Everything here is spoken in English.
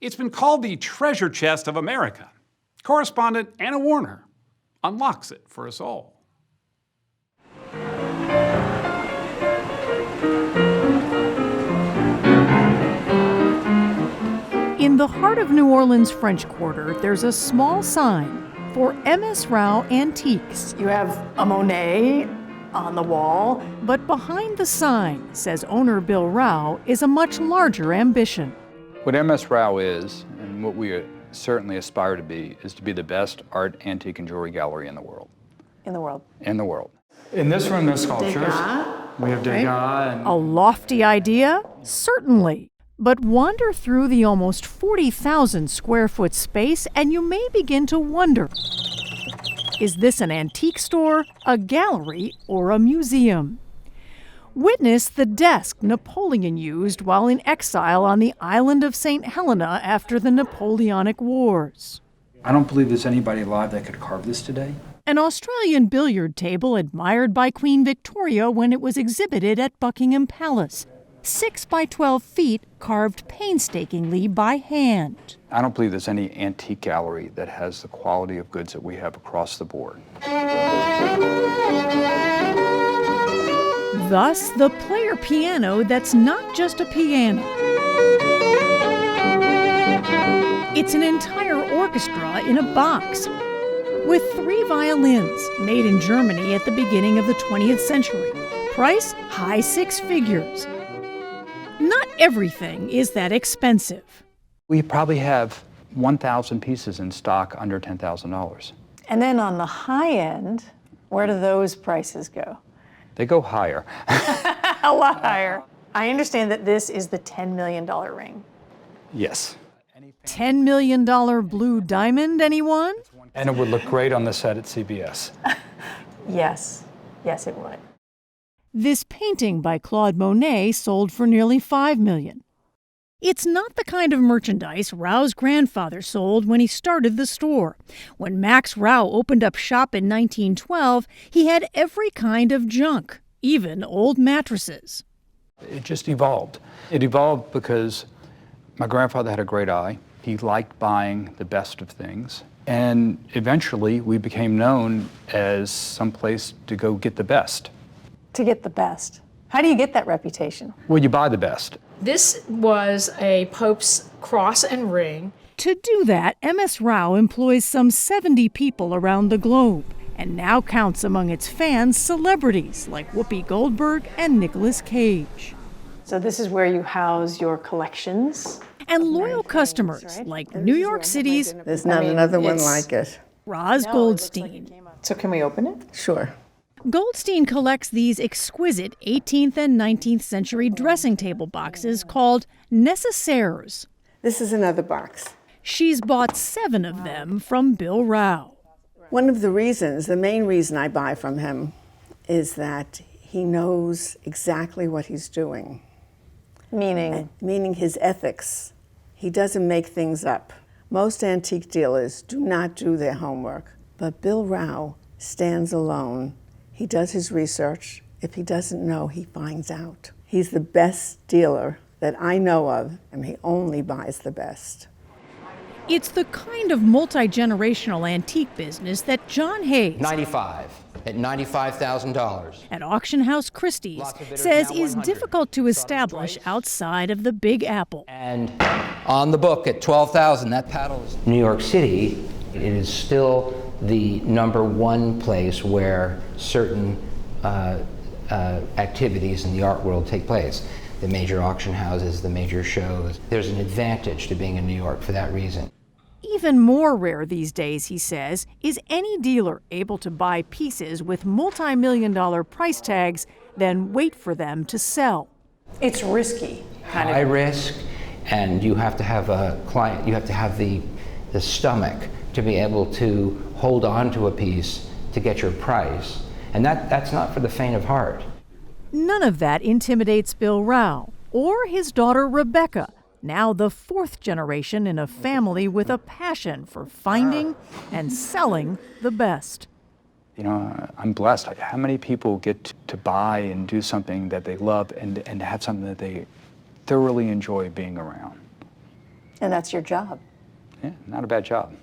It's been called the treasure chest of America. Correspondent Anna Werner unlocks it for us all. In the heart of New Orleans' French Quarter, there's a small sign for MS Rau Antiques. You have a Monet on the wall. But behind the sign, says owner Bill Rau, is a much larger ambition. What MS Rau is, and what we certainly aspire to be, is to be the best art, antique, and jewelry gallery in the world. In the world. In the world. In this room, there's sculptures. We have Degas and... A lofty idea? Certainly. But wander through the almost 40,000 square foot space and you may begin to wonder, is this an antique store, a gallery, or a museum? Witness the desk Napoleon used while in exile on the island of St. Helena after the Napoleonic Wars. I don't believe there's anybody alive that could carve this today. An Australian billiard table admired by Queen Victoria when it was exhibited at Buckingham Palace. 6 by 12 feet, carved painstakingly by hand. I don't believe there's any antique gallery that has the quality of goods that we have across the board. Thus, the player piano that's not just a piano. It's an entire orchestra in a box, with 3 violins made in Germany at the beginning of the 20th century. Price, high 6 figures. Not everything is that expensive. We probably have 1,000 pieces in stock under $10,000. And then on the high end, where do those prices go? They go higher. A lot higher. I understand that this is the $10 million ring. Yes. $10 million blue diamond, anyone? And it would look great on the set at CBS. Yes. Yes, it would. This painting by Claude Monet sold for nearly $5 million. It's not the kind of merchandise Rau's grandfather sold when he started the store. When Max Rau opened up shop in 1912, he had every kind of junk, even old mattresses. It just evolved. It evolved because my grandfather had a great eye. He liked buying the best of things. And eventually we became known as some place to go get the best. To get the best. How do you get that reputation? Well, you buy the best. This was a Pope's cross and ring. To do that, MS Rau employs some 70 people around the globe and now counts among its fans celebrities like Whoopi Goldberg and Nicolas Cage. So this is where you house your collections? And loyal customers like New York City's There's not another one like it. Roz Goldstein. So can we open it? Sure. Goldstein collects these exquisite 18th and 19th century dressing table boxes called nécessaires. This is another box. She's bought 7 of them from Bill Rau. One of the reasons, the main reason I buy from him, is that he knows exactly what he's doing. Meaning? Meaning his ethics. He doesn't make things up. Most antique dealers do not do their homework, but Bill Rau stands alone. He does his research. If he doesn't know, he finds out. He's the best dealer that I know of, and he only buys the best. It's the kind of multi-generational antique business that John Hayes, 95 at $95,000. at Auction House Christie's, says is difficult to establish outside of the Big Apple. And on the book at $12,000, that paddle is New York City. It is still the #1 place where certain activities in the art world take place. The major auction houses, the major shows. There's an advantage to being in New York for that reason. Even more rare these days, he says, is any dealer able to buy pieces with multi-million-dollar price tags, then wait for them to sell. It's risky, kind of. High risk, and you have to have a client, you have to have the stomach to be able to hold on to a piece to get your price. And that's not for the faint of heart. None of that intimidates Bill Rau or his daughter Rebecca, now the 4th generation in a family with a passion for finding and selling the best. You know, I'm blessed. How many people get to buy and do something that they love and have something that they thoroughly enjoy being around? And that's your job. Yeah, not a bad job.